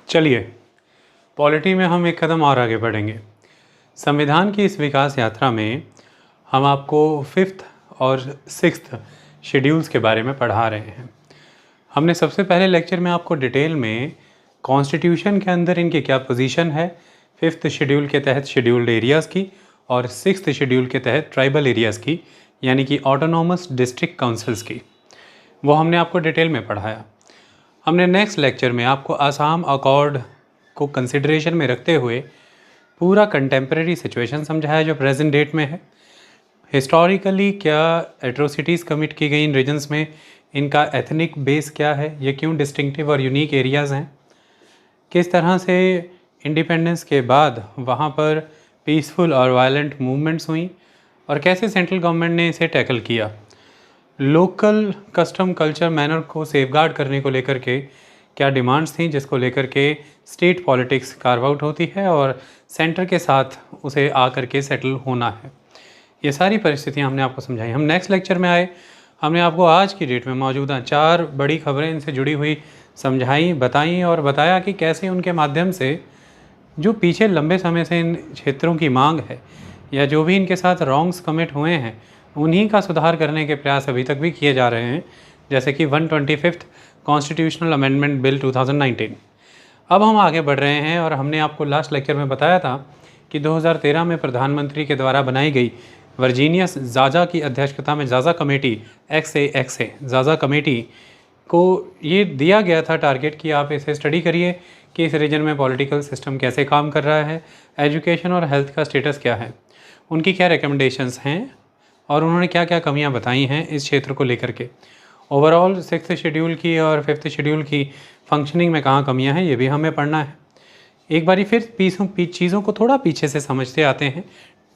चलिए, पॉलिटी में हम एक कदम और आगे बढ़ेंगे। संविधान की इस विकास यात्रा में हम आपको 5th और 6th शेड्यूल्स के बारे में पढ़ा रहे हैं। हमने सबसे पहले लेक्चर में आपको डिटेल में कॉन्स्टिट्यूशन के अंदर इनकी क्या पोजीशन है, 5th शेड्यूल के तहत शेड्यूल्ड एरियाज़ की और 6th शेड्यूल के तहत ट्राइबल एरियाज़ की, यानी कि ऑटोनॉमस डिस्ट्रिक्ट काउंसिल्स की, वो हमने आपको डिटेल में पढ़ाया। हमने नेक्स्ट लेक्चर में आपको आसाम अकॉर्ड को कंसिडरेशन में रखते हुए पूरा कंटेम्प्रेरी सिचुएशन समझाया जो प्रेजेंट डेट में है। हिस्टोरिकली क्या एट्रोसिटीज़ कमिट की गई इन रीजन्स में, इनका एथनिक बेस क्या है, ये क्यों डिस्टिंक्टिव और यूनिक एरियाज़ हैं, किस तरह से इंडिपेंडेंस के बाद वहाँ पर पीसफुल और वायलेंट मूवमेंट्स हुई और कैसे सेंट्रल गवर्नमेंट ने इसे टैकल किया। लोकल कस्टम कल्चर मैनर को सेफगार्ड करने को लेकर के क्या डिमांड्स थी, जिसको लेकर के स्टेट पॉलिटिक्स कार्व आउट होती है और सेंटर के साथ उसे आकर के सेटल होना है। ये सारी परिस्थितियां हमने आपको समझाई। हम नेक्स्ट लेक्चर में आए, हमने आपको आज की डेट में मौजूदा 4 बड़ी खबरें इनसे जुड़ी हुई समझाई, बताई और बताया कि कैसे उनके माध्यम से जो पीछे लंबे समय से इन क्षेत्रों की मांग है या जो भी इनके साथ रॉन्ग्स कमिट हुए हैं उन्हीं का सुधार करने के प्रयास अभी तक भी किए जा रहे हैं, जैसे कि 125th कॉन्स्टिट्यूशनल अमेंडमेंट बिल 2019। अब हम आगे बढ़ रहे हैं और हमने आपको लास्ट लेक्चर में बताया था कि 2013 में प्रधानमंत्री के द्वारा बनाई गई वर्जीनियस ज़ाज़ा की अध्यक्षता में ज़ाज़ा कमेटी XA ज़ाज़ा कमेटी को ये दिया गया था टारगेट कि आप इसे स्टडी करिए कि इस रीजन में पॉलिटिकल सिस्टम कैसे काम कर रहा है, एजुकेशन और हेल्थ का स्टेटस क्या है, उनकी क्या रिकमेंडेशंस हैं और उन्होंने क्या क्या कमियां बताई हैं इस क्षेत्र को लेकर के। ओवरऑल 6th शेड्यूल की और 5th शेड्यूल की फंक्शनिंग में कहाँ कमियां हैं ये भी हमें पढ़ना है। एक बारी फिर चीज़ों को थोड़ा पीछे से समझते आते हैं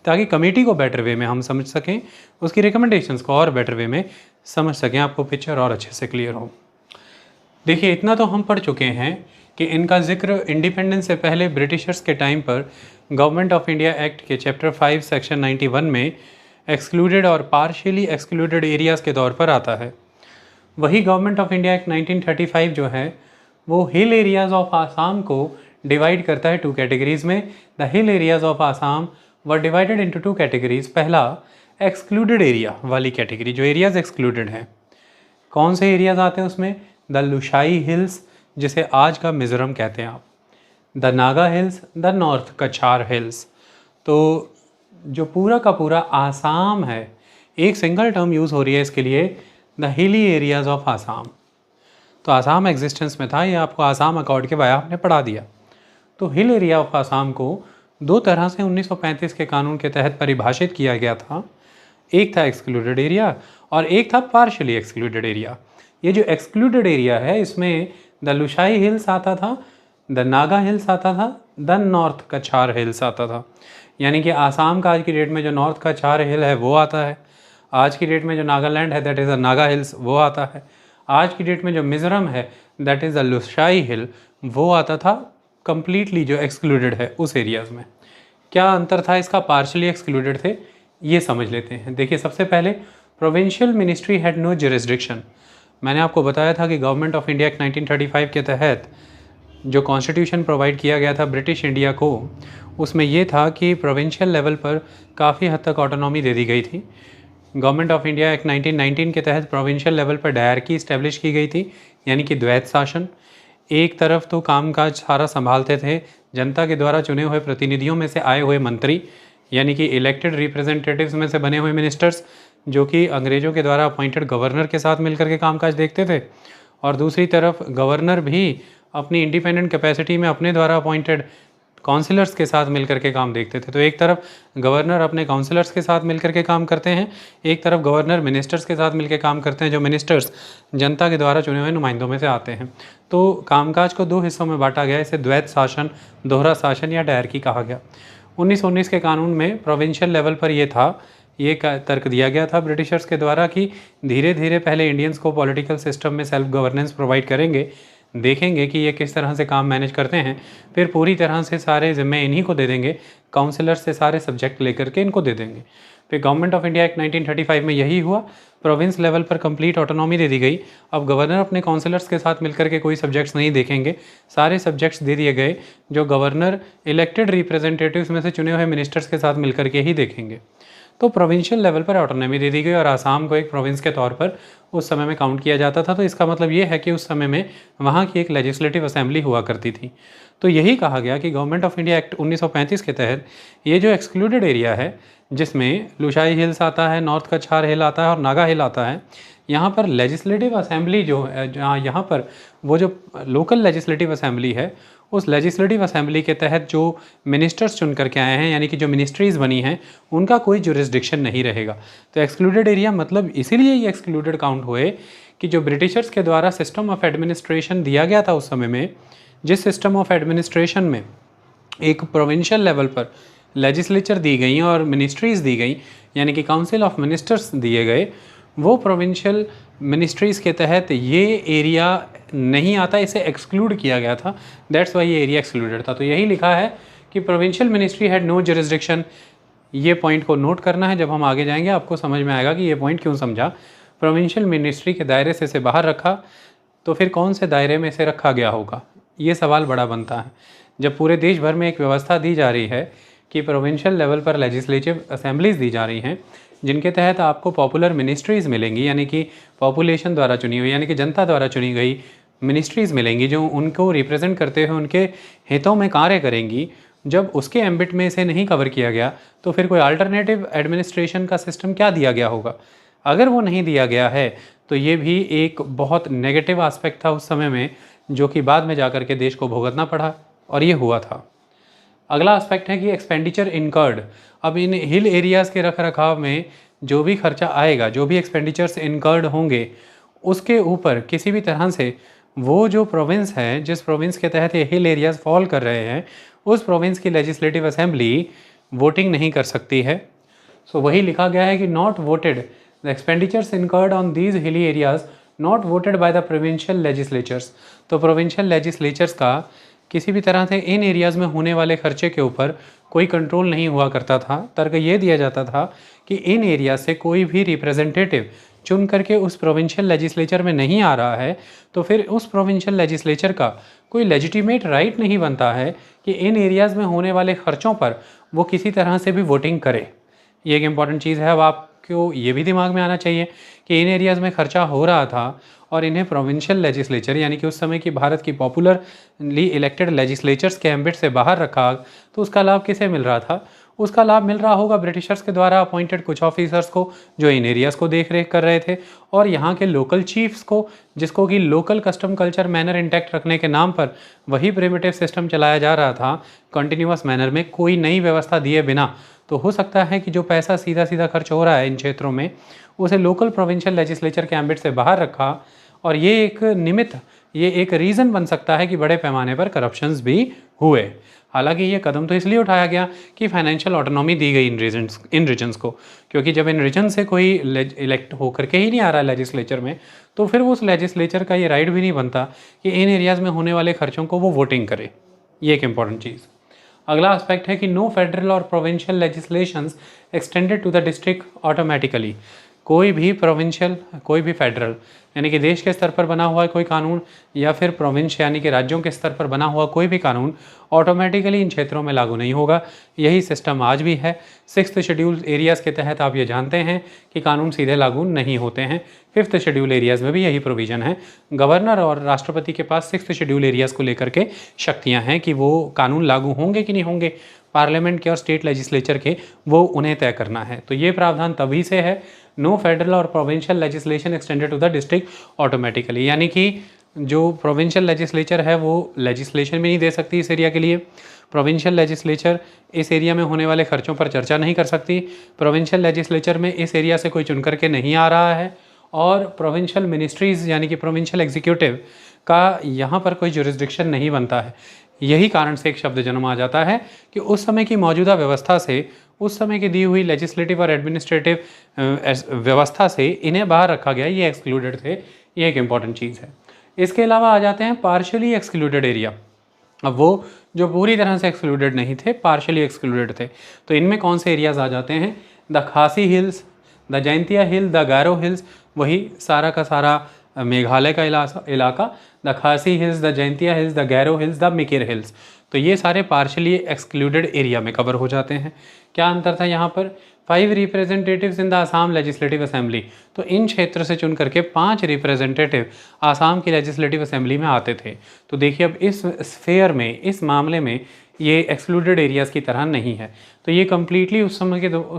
ताकि कमेटी को बेटर वे में हम समझ सकें, उसकी रिकमेंडेशंस को और बेटर वे में समझ सकें, आपको पिक्चर और अच्छे से क्लियर हो। देखिए, इतना तो हम पढ़ चुके हैं कि इनका जिक्र इंडिपेंडेंस से पहले ब्रिटिशर्स के टाइम पर गवर्नमेंट ऑफ इंडिया एक्ट के चैप्टर 5 सेक्शन 91 में एक्सक्लूडेड और पार्शियली एक्सक्लूडेड एरियाज़ के तौर पर आता है। वही गवर्नमेंट ऑफ इंडिया एक्ट 1935 जो है वो हिल एरियाज़ ऑफ आसाम को डिवाइड करता है 2 कैटेगरीज़ में। The hill areas of Assam were divided into 2 categories. पहला एक्सक्लूडेड एरिया वाली कैटेगरी, जो एरियाज़ एक्सक्लूडेड हैं। कौन से एरियाज़ आते हैं उसमें? द लुशाई हिल्स, जिसे आज का मिज़ोरम कहते हैं आप, the Naga hills, the north कछार हिल्स। तो जो पूरा का पूरा आसाम है, एक सिंगल टर्म यूज़ हो रही है इसके लिए, the hilly areas of Assam. तो आसाम एग्जिस्टेंस में था, ये आपको आसाम अकॉर्ड के वाया हमने पढ़ा दिया। तो हिल एरिया ऑफ आसाम को 2 तरह से 1935 के कानून के तहत परिभाषित किया गया था। एक था एक्सक्लूडेड एरिया और एक था पार्शियली एक्सक्लूडेड एरिया। ये जो एक्सक्लूडेड एरिया है इसमें द लुशाई हिल्स आता था, द नागा हिल्स आता था, द नॉर्थ कछार हिल्स आता था। यानी कि आसाम का आज की डेट में जो नॉर्थ कछार हिल है वो आता है, आज की डेट में जो नागालैंड है that is the Naga hills वो आता है, आज की डेट में जो मिज़ोरम है दैट इज़ द लुशाई हिल वो आता था, कम्प्लीटली जो एक्सक्लूडेड है उस एरियाज़ में। क्या अंतर था इसका? पार्शली एक्सक्लूडेड थे, ये समझ लेते हैं। देखिए, सबसे पहले provincial ministry had no jurisdiction. मैंने आपको बताया था कि गवर्नमेंट ऑफ इंडिया एक्ट 1935 के तहत जो कॉन्स्टिट्यूशन प्रोवाइड किया गया था ब्रिटिश इंडिया को, उसमें ये था कि प्रोविंशियल लेवल पर काफ़ी हद तक ऑटोनॉमी दे दी गई थी। गवर्नमेंट ऑफ इंडिया एक्ट 1919 के तहत प्रोविंशियल लेवल पर डायरकी इस्टेब्लिश की गई थी, यानी कि द्वैत शासन। एक तरफ तो कामकाज सारा संभालते थे जनता के द्वारा चुने हुए प्रतिनिधियों में से आए हुए मंत्री, यानी कि इलेक्टेड रिप्रेजेंटेटिव्स में से बने हुए मिनिस्टर्स, जो कि अंग्रेज़ों के द्वारा अपॉइंटेड गवर्नर के साथ मिलकर के कामकाज देखते थे। और दूसरी तरफ गवर्नर भी अपनी इंडिपेंडेंट कैपेसिटी में अपने द्वारा अपॉइंटेड काउंसिलर्स के साथ मिलकर के काम देखते थे। तो एक तरफ गवर्नर अपने काउंसिलर्स के साथ मिलकर के काम करते हैं, एक तरफ गवर्नर मिनिस्टर्स के साथ मिलकर काम करते हैं, जो मिनिस्टर्स जनता के द्वारा चुने हुए नुमाइंदों में से आते हैं। तो कामकाज को 2 हिस्सों में बांटा गया, इसे द्वैत शासन, दोहरा शासन या डायरकी कहा गया। 1919 के कानून में प्रोविंशियल लेवल पर यह था, ये तर्क दिया गया था ब्रिटिशर्स के द्वारा कि धीरे धीरे पहले इंडियंस को पॉलिटिकल सिस्टम में सेल्फ गवर्नेंस प्रोवाइड करेंगे, देखेंगे कि ये किस तरह से काम मैनेज करते हैं, फिर पूरी तरह से सारे ज़िम्मे इन्हीं को दे देंगे, काउंसलर से सारे सब्जेक्ट लेकर के इनको दे देंगे। फिर गवर्नमेंट ऑफ इंडिया एक्ट 1935 में यही हुआ, प्रोविंस लेवल पर कंप्लीट ऑटोनॉमी दे दी गई। अब गवर्नर अपने काउंसलर्स के साथ मिलकर के कोई सब्जेक्ट्स नहीं देखेंगे, सारे सब्जेक्ट्स दे दिए गए जो गवर्नर इलेक्टेड रिप्रेजेंटेटिव्स में से चुने हुए मिनिस्टर्स के साथ मिलकर के ही देखेंगे। तो प्रोविंशियल लेवल पर ऑटोनॉमी दे दी गई और आसाम को एक प्रोविंस के तौर पर उस समय में काउंट किया जाता था। तो इसका मतलब ये है कि उस समय में वहाँ की एक लेजिस्लेटिव असेंबली हुआ करती थी। तो यही कहा गया कि गवर्नमेंट ऑफ इंडिया एक्ट 1935 के तहत ये जो एक्सक्लूडेड एरिया है, जिसमें लुशाई हिल्स आता है, नॉर्थ कछार हिल आता है और नागा हिल आता है, यहाँ पर लेजिस्लेटिव असेंबली जो जहाँ यहाँ पर वो जो लोकल लेजिस्लेटिव असेंबली है, उस लेजिस्लेटिव असेंबली के तहत जो मिनिस्टर्स चुन करके आए हैं, यानी कि जो मिनिस्ट्रीज़ बनी हैं, उनका कोई जुरिस्डिक्शन नहीं रहेगा। तो एक्सक्लूडेड एरिया मतलब इसीलिए ये एक्सक्लूडेड काउंट हुए कि जो ब्रिटिशर्स के द्वारा सिस्टम ऑफ एडमिनिस्ट्रेशन दिया गया था उस समय में, जिस सिस्टम ऑफ एडमिनिस्ट्रेशन में एक प्रोविंशियल लेवल पर लेजिस्लेचर दी गई और मिनिस्ट्रीज़ दी गई, यानी कि काउंसिल ऑफ मिनिस्टर्स दिए गए, वो प्रोविंशियल मिनिस्ट्रीज़ के तहत ये एरिया नहीं आता, इसे एक्सक्लूड किया गया था। दैट्स वाई ये एरिया एक्सक्लूडेड था। तो यही लिखा है कि provincial ministry had no jurisdiction. ये पॉइंट को नोट करना है, जब हम आगे जाएंगे आपको समझ में आएगा कि ये पॉइंट क्यों समझा। प्रोविंशियल मिनिस्ट्री के दायरे से इसे बाहर रखा, तो फिर कौन से दायरे में इसे रखा गया होगा, ये सवाल बड़ा बनता है। जब पूरे देश भर में एक व्यवस्था दी जा रही है कि प्रोविंशियल लेवल पर लेजिस्लेटिव असेंबलीज दी जा रही हैं, जिनके तहत आपको पॉपुलर मिनिस्ट्रीज़ मिलेंगी, यानी कि पॉपुलेशन द्वारा चुनी हुई, यानी कि जनता द्वारा चुनी गई मिनिस्ट्रीज़ मिलेंगी जो उनको रिप्रेजेंट करते हुए उनके हितों में कार्य करेंगी। जब उसके एम्बिट में इसे नहीं कवर किया गया, तो फिर कोई अल्टरनेटिव एडमिनिस्ट्रेशन का सिस्टम क्या दिया गया होगा। अगर वो नहीं दिया गया है तो ये भी एक बहुत नेगेटिव आस्पेक्ट था उस समय में, जो कि बाद में जाकर के देश को भुगतना पड़ा, और ये हुआ था। अगला एस्पेक्ट है कि एक्सपेंडिचर इनकर्ड। अब इन हिल एरियाज़ के रख रखाव में जो भी खर्चा आएगा, जो भी एक्सपेंडिचर्स इनकर्ड होंगे, उसके ऊपर किसी भी तरह से वो जो प्रोविंस है, जिस प्रोविंस के तहत ये हिल एरियाज़ फॉल कर रहे हैं, उस प्रोविंस की लेजिस्लेटिव असेंबली वोटिंग नहीं कर सकती है। सो वही लिखा गया है कि not voted the expenditures incurred on these hilly areas not voted by the provincial legislatures. तो प्रोविंशियल लेजिस्लेचर्स का किसी भी तरह से इन एरियाज़ में होने वाले खर्चे के ऊपर कोई कंट्रोल नहीं हुआ करता था। तर्क ये दिया जाता था कि इन एरिया से कोई भी रिप्रेजेंटेटिव चुन करके उस प्रोविंशियल लेजिस्लेचर में नहीं आ रहा है, तो फिर उस प्रोविंशियल लेजिस्लेचर का कोई लेजिटिमेट राइट नहीं बनता है कि इन एरियाज़ में होने वाले खर्चों पर वो किसी तरह से भी वोटिंग करे। ये एक इम्पॉर्टेंट चीज़ है। अब आपको ये भी दिमाग में आना चाहिए कि इन एरियाज़ में खर्चा हो रहा था और इन्हें प्रोविंशियल लेजिस्लेचर, यानी कि उस समय की भारत की पॉपुलरली इलेक्टेड लेजिस्लेचर्स के एम्बिट से बाहर रखा, तो उसका लाभ किसे मिल रहा था? उसका लाभ मिल रहा होगा ब्रिटिशर्स के द्वारा अपॉइंटेड कुछ ऑफिसर्स को, जो इन एरियाज़ को देख रेख कर रहे थे, और यहाँ के लोकल चीफ्स को, जिसको कि local custom culture manner intact रखने के नाम पर वही प्रिमिटिव सिस्टम चलाया जा रहा था कंटिन्यूअस मैनर में, कोई नई व्यवस्था दिए बिना। तो हो सकता है कि जो पैसा सीधा सीधा खर्च हो रहा है इन क्षेत्रों में, उसे लोकल प्रोविंशियल लेजिस्लेचर के एम्बिट से बाहर रखा, और ये एक निमित्त, ये एक रीज़न बन सकता है कि बड़े पैमाने पर करप्शंस भी हुए। हालांकि ये कदम तो इसलिए उठाया गया कि फाइनेंशियल ऑटोनॉमी दी गई इन रीजन्स को, क्योंकि जब इन रीजन से कोई इलेक्ट होकर के ही नहीं आ रहा है लेजिस्लेचर में, तो फिर उस लेजिस्लेचर का ये राइट भी नहीं बनता कि इन एरियाज़ में होने वाले खर्चों को वो वोटिंग करे। ये एक इम्पॉर्टेंट चीज़। अगला एस्पेक्ट है कि नो फेडरल और provincial legislations extended to the district automatically. कोई भी प्रोविंशियल, कोई भी फेडरल यानी कि देश के स्तर पर बना हुआ कोई कानून, या फिर प्रोविंस यानी कि राज्यों के स्तर पर बना हुआ कोई भी कानून ऑटोमेटिकली इन क्षेत्रों में लागू नहीं होगा। यही सिस्टम आज भी है। 6th शेड्यूल एरियाज़ के तहत आप ये जानते हैं कि कानून सीधे लागू नहीं होते हैं। 5th शेड्यूल एरियाज़ में भी यही प्रोविज़न है। गवर्नर और राष्ट्रपति के पास 6th शेड्यूल एरियाज़ को लेकर के शक्तियाँ हैं कि वो कानून लागू होंगे कि नहीं होंगे। पार्लियामेंट के और स्टेट लेजिस्लेचर के वो उन्हें तय करना है। तो ये प्रावधान तभी से है, नो फेडरल और provincial legislation extended to the district automatically, यानी कि जो प्रोविंशियल लेजिस्लेचर है वो लेजिस्लेशन भी नहीं दे सकती इस एरिया के लिए। प्रोविंशियल लेजिस्लेचर इस एरिया में होने वाले खर्चों पर चर्चा नहीं कर सकती। प्रोविंशियल लेजिस्लेचर में इस एरिया से कोई चुन करके नहीं आ रहा है, और प्रोविंशियल मिनिस्ट्रीज़ यानी कि प्रोविंशियल एग्जीक्यूटिव का यहाँ पर कोई जुरिस्डिक्शन नहीं बनता है। यही कारण से एक शब्द जन्म आ जाता है कि उस समय की मौजूदा व्यवस्था से, उस समय की दी हुई लेजिस्लेटिव और एडमिनिस्ट्रेटिव व्यवस्था से इन्हें बाहर रखा गया, ये एक्सक्लूडेड थे। ये एक इम्पॉर्टेंट चीज़ है। इसके अलावा आ जाते हैं पार्शियली एक्सक्लूडेड एरिया। अब वो जो पूरी तरह से एक्सक्लूडेड नहीं थे, पार्शियली एक्सक्लूडेड थे, तो इनमें कौन से एरियाज आ जाते हैं? The Khasi hills, the Jaintia hill, the Garo hills, वही सारा का सारा मेघालय का इलाका, the Khasi hills, the Jaintia hills, the Garo hills, the Mikir hills, तो ये सारे पार्शियली एक्सक्लूडेड एरिया में कवर हो जाते हैं। क्या अंतर था यहाँ पर? 5 representatives in the Assam legislative assembly, तो इन क्षेत्र से चुन करके 5 रिप्रेजेंटेटिव आसाम की लेजिस्लेटिव असेंबली में आते थे। तो देखिए अब इस स्फेयर में, इस मामले में ये एक्सक्लूडेड एरियाज़ की तरह नहीं है, तो ये कम्प्लीटली उस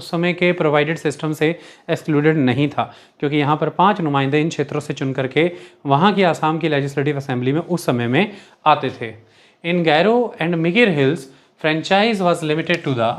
समय के प्रोवाइडेड सिस्टम से एक्सक्लूडेड नहीं था, क्योंकि यहाँ पर 5 नुमाइंदे इन क्षेत्रों से चुन करके वहाँ की आसाम की लेजिस्लेटिव असेंबली में उस समय में आते थे। In Garo and Mikir hills franchise was limited to the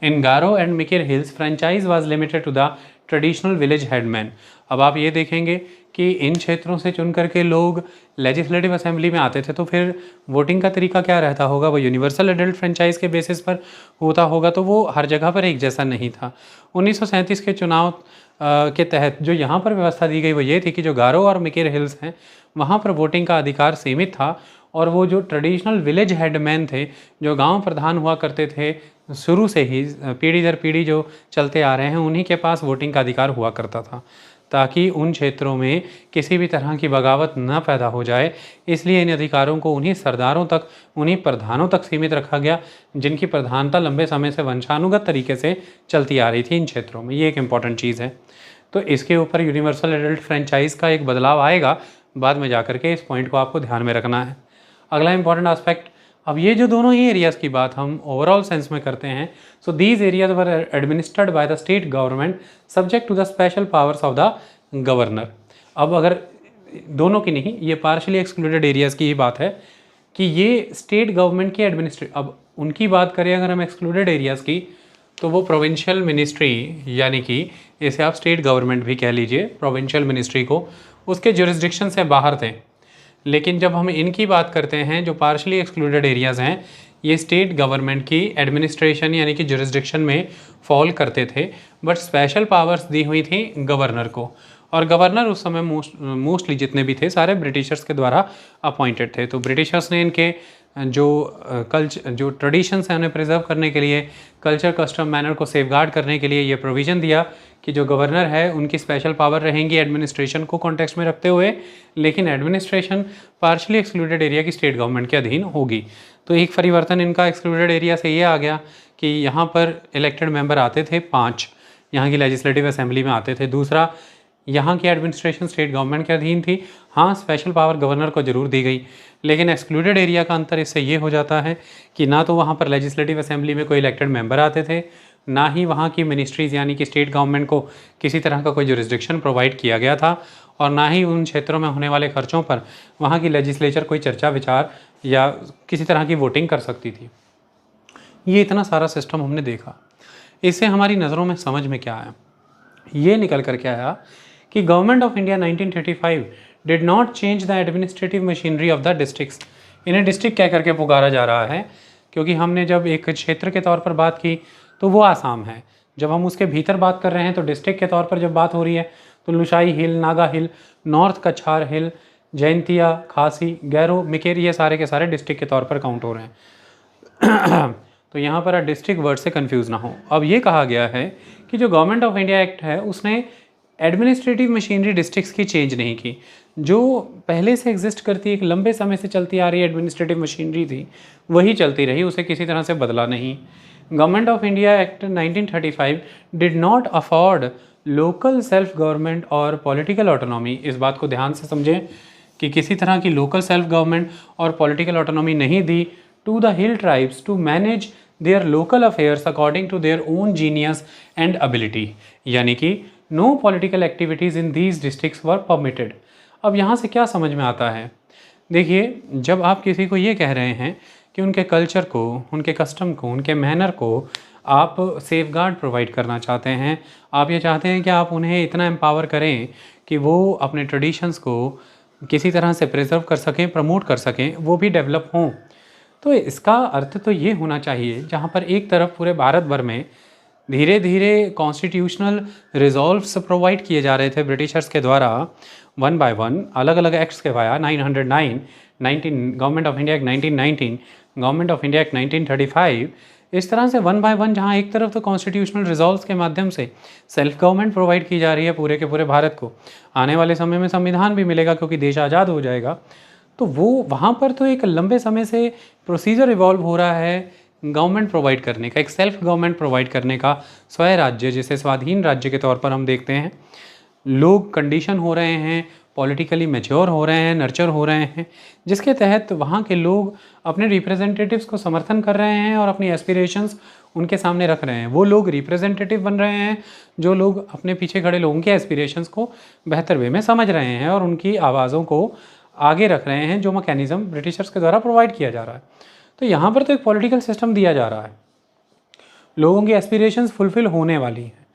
in Garo and Mikir hills franchise was limited to the traditional village headman. अब आप ये देखेंगे कि इन क्षेत्रों से चुन करके लोग लेजिस्लेटिव असेंबली में आते थे, तो फिर वोटिंग का तरीका क्या रहता होगा? वो यूनिवर्सल एडल्ट फ्रेंचाइज के बेसिस पर होता होगा, तो वो हर जगह पर एक जैसा नहीं था। 1937 के चुनाव के तहत जो यहाँ पर व्यवस्था दी गई वो ये थी कि जो गारो और मिकिर हिल्स हैं वहाँ पर वोटिंग का अधिकार सीमित था, और वो जो ट्रेडिशनल विलेज हेडमैन थे, जो गांव प्रधान हुआ करते थे, शुरू से ही पीढ़ी दर पीढ़ी जो चलते आ रहे हैं, उन्हीं के पास वोटिंग का अधिकार हुआ करता था, ताकि उन क्षेत्रों में किसी भी तरह की बगावत न पैदा हो जाए। इसलिए इन अधिकारों को उन्हीं सरदारों तक, उन्हीं प्रधानों तक सीमित रखा गया, जिनकी प्रधानता लंबे समय से वंशानुगत तरीके से चलती आ रही थी इन क्षेत्रों में। ये एक इम्पॉर्टेंट चीज़ है। तो इसके ऊपर यूनिवर्सल एडल्ट फ्रेंचाइज का एक बदलाव आएगा बाद में जाकर के, इस पॉइंट को आपको ध्यान में रखना है। अगला इंपॉर्टेंट एस्पेक्ट, अब ये जो दोनों ही एरियाज़ की बात हम ओवरऑल सेंस में करते हैं, so these areas were administered by the state government subject to the special powers of the governor. अब अगर दोनों की नहीं, ये पार्शियली एक्सक्लूडेड एरियाज़ की ही बात है कि ये स्टेट गवर्नमेंट की अब उनकी बात करें अगर हम एक्सक्लूडेड एरियाज़ की, तो वो प्रोविंशियल मिनिस्ट्री, यानी कि इसे आप स्टेट गवर्नमेंट भी कह लीजिए, प्रोविंशियल मिनिस्ट्री को, उसके जुरिस्डिक्शन से बाहर थे। लेकिन जब हम इनकी बात करते हैं, जो पार्शियली एक्सक्लूडेड एरियाज़ हैं, ये स्टेट गवर्नमेंट की एडमिनिस्ट्रेशन यानी कि जुरिस्डिक्शन में फॉल करते थे, बट स्पेशल पावर्स दी हुई थी गवर्नर को, और गवर्नर उस समय मोस्टली जितने भी थे सारे ब्रिटिशर्स के द्वारा अपॉइंटेड थे। तो ब्रिटिशर्स ने इनके जो ट्रेडिशंस हैं उन्हें प्रिजर्व करने के लिए, कल्चर कस्टम मैनर को सेफगार्ड करने के लिए ये प्रोविज़न दिया कि जो गवर्नर है उनकी स्पेशल पावर रहेंगी एडमिनिस्ट्रेशन को कॉन्टेक्स्ट में रखते हुए, लेकिन एडमिनिस्ट्रेशन पार्शियली एक्सक्लूडेड एरिया की स्टेट गवर्नमेंट के अधीन होगी। तो एक परिवर्तन इनका एक्सक्लूडेड एरिया से ये आ गया कि यहाँ पर इलेक्टेड मेंबर आते थे 5, यहाँ की लेजिस्लेटिव असेंबली में आते थे। दूसरा, यहाँ की एडमिनिस्ट्रेशन स्टेट गवर्नमेंट के अधीन थी। हाँ, स्पेशल पावर गवर्नर को जरूर दी गई, लेकिन एक्सक्लूडेड एरिया का अंतर इससे ये हो जाता है कि ना तो वहाँ पर लेजिस्लेटिव असेंबली में कोई इलेक्टेड मेंबर आते थे, ना ही वहाँ की मिनिस्ट्रीज़ यानी कि स्टेट गवर्नमेंट को किसी तरह का कोई जुरिस्डिक्शन प्रोवाइड किया गया था, और ना ही उन क्षेत्रों में होने वाले खर्चों पर वहाँ की लेजिस्लेचर कोई चर्चा विचार या किसी तरह की वोटिंग कर सकती थी। ये इतना सारा सिस्टम हमने देखा, इससे हमारी नज़रों में समझ में क्या आया? ये निकल कर क्या आया कि government of India 1935 did not change the administrative machinery of the districts. इन्हें डिस्ट्रिक्ट कह करके पुकारा जा रहा है, क्योंकि हमने जब एक क्षेत्र के तौर पर बात की तो वो आसाम है, जब हम उसके भीतर बात कर रहे हैं तो डिस्ट्रिक्ट के तौर पर जब बात हो रही है तो लुशाई हिल, नागा हिल, नॉर्थ कछार हिल, जैंतिया, खासी, गैरो, मिकेर, ये सारे के सारे डिस्ट्रिक्ट के तौर पर काउंट हो रहे हैं। तो यहाँ पर डिस्ट्रिक्ट वर्ड से कंफ्यूज ना हो। अब ये कहा गया है कि जो गवर्नमेंट ऑफ इंडिया एक्ट है उसने एडमिनिस्ट्रेटिव मशीनरी डिस्ट्रिक्ट्स की चेंज नहीं की। जो पहले से एग्जिस्ट करती, एक लंबे समय से चलती आ रही एडमिनिस्ट्रेटिव मशीनरी थी, वही चलती रही, उसे किसी तरह से बदला नहीं। Government of India act 1935 did not afford local self government और पॉलिटिकल ऑटोनॉमी। इस बात को ध्यान से समझें कि किसी तरह की लोकल सेल्फ गवर्नमेंट और पॉलिटिकल ऑटोनॉमी नहीं दी to the hill tribes to manage their local affairs according to their own genius and ability, यानी कि no political activities in these districts were permitted. अब यहाँ से क्या समझ में आता है? देखिए, जब आप किसी को ये कह रहे हैं कि उनके कल्चर को, उनके कस्टम को, उनके मैनर को आप सेफगार्ड प्रोवाइड करना चाहते हैं, आप ये चाहते हैं कि आप उन्हें इतना एम्पावर करें कि वो अपने ट्रेडिशंस को किसी तरह से प्रिजर्व कर सकें, प्रमोट कर सकें, वो भी डेवलप हों, तो इसका अर्थ तो ये होना चाहिए, जहाँ पर एक तरफ पूरे भारत भर में धीरे धीरे कॉन्स्टिट्यूशनल रिजॉल्व्स प्रोवाइड किए जा रहे थे ब्रिटिशर्स के द्वारा, वन बाय वन अलग अलग एक्ट्स के via 909, 19 government of India act 1919, government of India act 1935। इस तरह से वन बाय वन, जहाँ एक तरफ तो कॉन्स्टिट्यूशनल रिजॉल्व्स के माध्यम से सेल्फ गवर्नमेंट प्रोवाइड की जा रही है पूरे के पूरे भारत को, आने वाले समय में संविधान भी मिलेगा क्योंकि देश आज़ाद हो जाएगा, तो वो वहाँ पर तो एक लंबे समय से प्रोसीजर इवॉल्व हो रहा है गवर्नमेंट प्रोवाइड करने का, एक सेल्फ गवर्नमेंट प्रोवाइड करने का, स्वय राज्य जिसे स्वाधीन राज्य के तौर पर हम देखते हैं। लोग कंडीशन हो रहे हैं, पॉलिटिकली मैच्योर हो रहे हैं, नर्चर हो रहे हैं, जिसके तहत वहाँ के लोग अपने रिप्रेजेंटेटिव्स को समर्थन कर रहे हैं और अपनी एस्पिरेशंस उनके सामने रख रहे हैं। वो लोग रिप्रेजेंटेटिव बन रहे हैं जो लोग अपने पीछे खड़े लोगों के एस्पिरेशंस को बेहतर वे में समझ रहे हैं और उनकी आवाज़ों को आगे रख रहे हैं, जो मैकेनिज़्म ब्रिटिशर्स के द्वारा प्रोवाइड किया जा रहा है। तो यहाँ पर तो एक पॉलिटिकल सिस्टम दिया जा रहा है, लोगों की एस्पिरेशंस फुलफिल होने वाली हैं,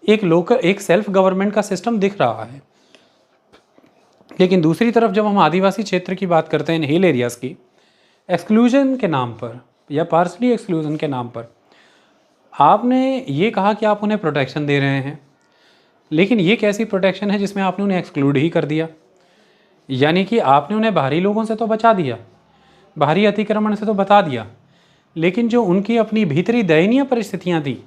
एक सेल्फ गवर्नमेंट का सिस्टम दिख रहा है। लेकिन दूसरी तरफ जब हम आदिवासी क्षेत्र की बात करते हैं, हिल एरियाज़ की, एक्सक्लूजन के नाम पर या पार्सली एक्सक्लूजन के नाम पर आपने ये कहा कि आप उन्हें प्रोटेक्शन दे रहे हैं, लेकिन ये कैसी प्रोटेक्शन है जिसमें आपने उन्हें एक्सक्लूड ही कर दिया? यानी कि आपने उन्हें बाहरी लोगों से तो बचा दिया, बाहरी अतिक्रमण से तो बता दिया, लेकिन जो उनकी अपनी भीतरी दयनीय परिस्थितियाँ थी,